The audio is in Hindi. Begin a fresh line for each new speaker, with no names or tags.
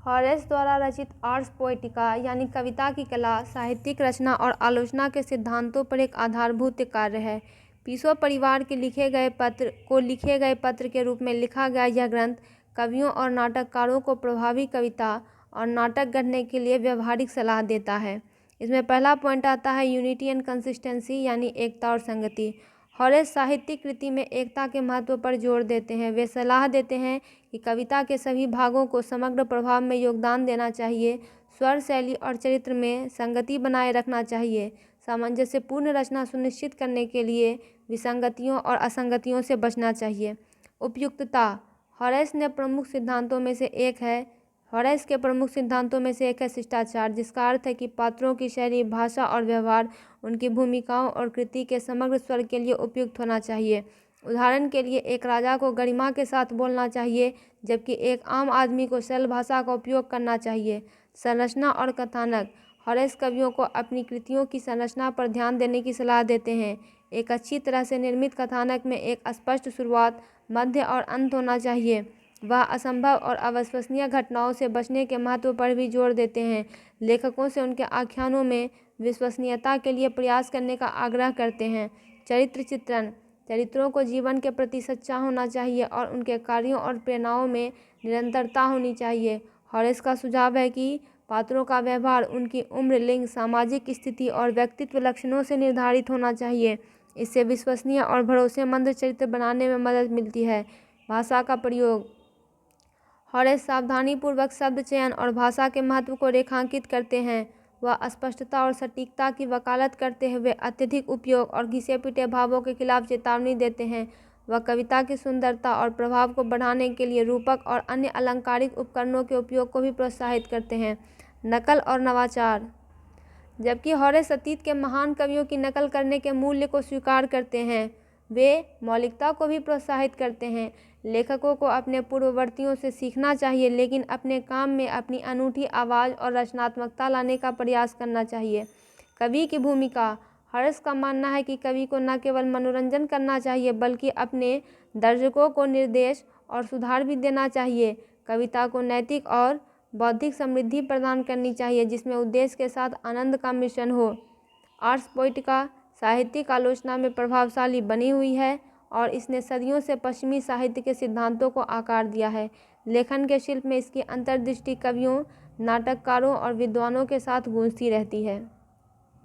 हॉरेस द्वारा रचित आर्स पोएटिका यानी कविता की कला, साहित्यिक रचना और आलोचना के सिद्धांतों पर एक आधारभूत कार्य है। पीसो परिवार के लिखे गए पत्र के रूप में लिखा गया यह ग्रंथ कवियों और नाटककारों को प्रभावी कविता और नाटक गढ़ने के लिए व्यवहारिक सलाह देता है। इसमें पहला पॉइंट आता है यूनिटी एंड कंसिस्टेंसी यानी एकता और संगति। हॉरेस साहित्यिक कृति में एकता के महत्व पर जोर देते हैं। वे सलाह देते हैं कि कविता के सभी भागों को समग्र प्रभाव में योगदान देना चाहिए, स्वर, शैली और चरित्र में संगति बनाए रखना चाहिए, सामंजस्यपूर्ण रचना सुनिश्चित करने के लिए विसंगतियों और असंगतियों से बचना चाहिए। उपयुक्तता हॉरेस के प्रमुख सिद्धांतों में से एक है शिष्टाचार, जिसका अर्थ है कि पात्रों की शैली, भाषा और व्यवहार उनकी भूमिकाओं और कृति के समग्र स्वर के लिए उपयुक्त होना चाहिए। उदाहरण के लिए, एक राजा को गरिमा के साथ बोलना चाहिए जबकि एक आम आदमी को सरल भाषा का उपयोग करना चाहिए। संरचना और कथानक हॉरेस कवियों को अपनी कृतियों की संरचना पर ध्यान देने की सलाह देते हैं। एक अच्छी तरह से निर्मित कथानक में एक स्पष्ट शुरुआत, मध्य और अंत होना चाहिए। वह असंभव और अविश्वसनीय घटनाओं से बचने के महत्व पर भी जोर देते हैं। लेखकों से उनके आख्यानों में विश्वसनीयता के लिए प्रयास करने का आग्रह करते हैं। चरित्र चित्रण चरित्रों को जीवन के प्रति सच्चा होना चाहिए और उनके कार्यों और प्रेरणाओं में निरंतरता होनी चाहिए। हॉरेस का सुझाव है कि पात्रों का व्यवहार उनकी उम्र, लिंग, सामाजिक स्थिति और व्यक्तित्व लक्षणों से निर्धारित होना चाहिए। इससे विश्वसनीय और भरोसेमंद चरित्र बनाने में मदद मिलती है। भाषा का प्रयोग हॉरेस सावधानीपूर्वक शब्द चयन और भाषा के महत्व को रेखांकित करते हैं। वह स्पष्टता और सटीकता की वकालत करते हुए अत्यधिक उपयोग और घिसे-पिटे भावों के खिलाफ चेतावनी देते हैं। वह कविता की सुंदरता और प्रभाव को बढ़ाने के लिए रूपक और अन्य अलंकारिक उपकरणों के उपयोग को भी प्रोत्साहित करते हैं। नकल और नवाचार जबकि हॉरेस अतीत के महान कवियों की नकल करने के मूल्य को स्वीकार करते हैं, वे मौलिकता को भी प्रोत्साहित करते हैं। लेखकों को अपने पूर्ववर्तियों से सीखना चाहिए, लेकिन अपने काम में अपनी अनूठी आवाज़ और रचनात्मकता लाने का प्रयास करना चाहिए। कवि की भूमिका हॉरेस का मानना है कि कवि को न केवल मनोरंजन करना चाहिए बल्कि अपने दर्शकों को निर्देश और सुधार भी देना चाहिए। कविता को नैतिक और बौद्धिक समृद्धि प्रदान करनी चाहिए, जिसमें उद्देश्य के साथ आनंद का मिश्रण हो। आर्स पोएटिका साहित्यिक आलोचना में प्रभावशाली बनी हुई है और इसने सदियों से पश्चिमी साहित्य के सिद्धांतों को आकार दिया है। लेखन के शिल्प में इसकी अंतर्दृष्टि कवियों, नाटककारों और विद्वानों के साथ गूंजती रहती है।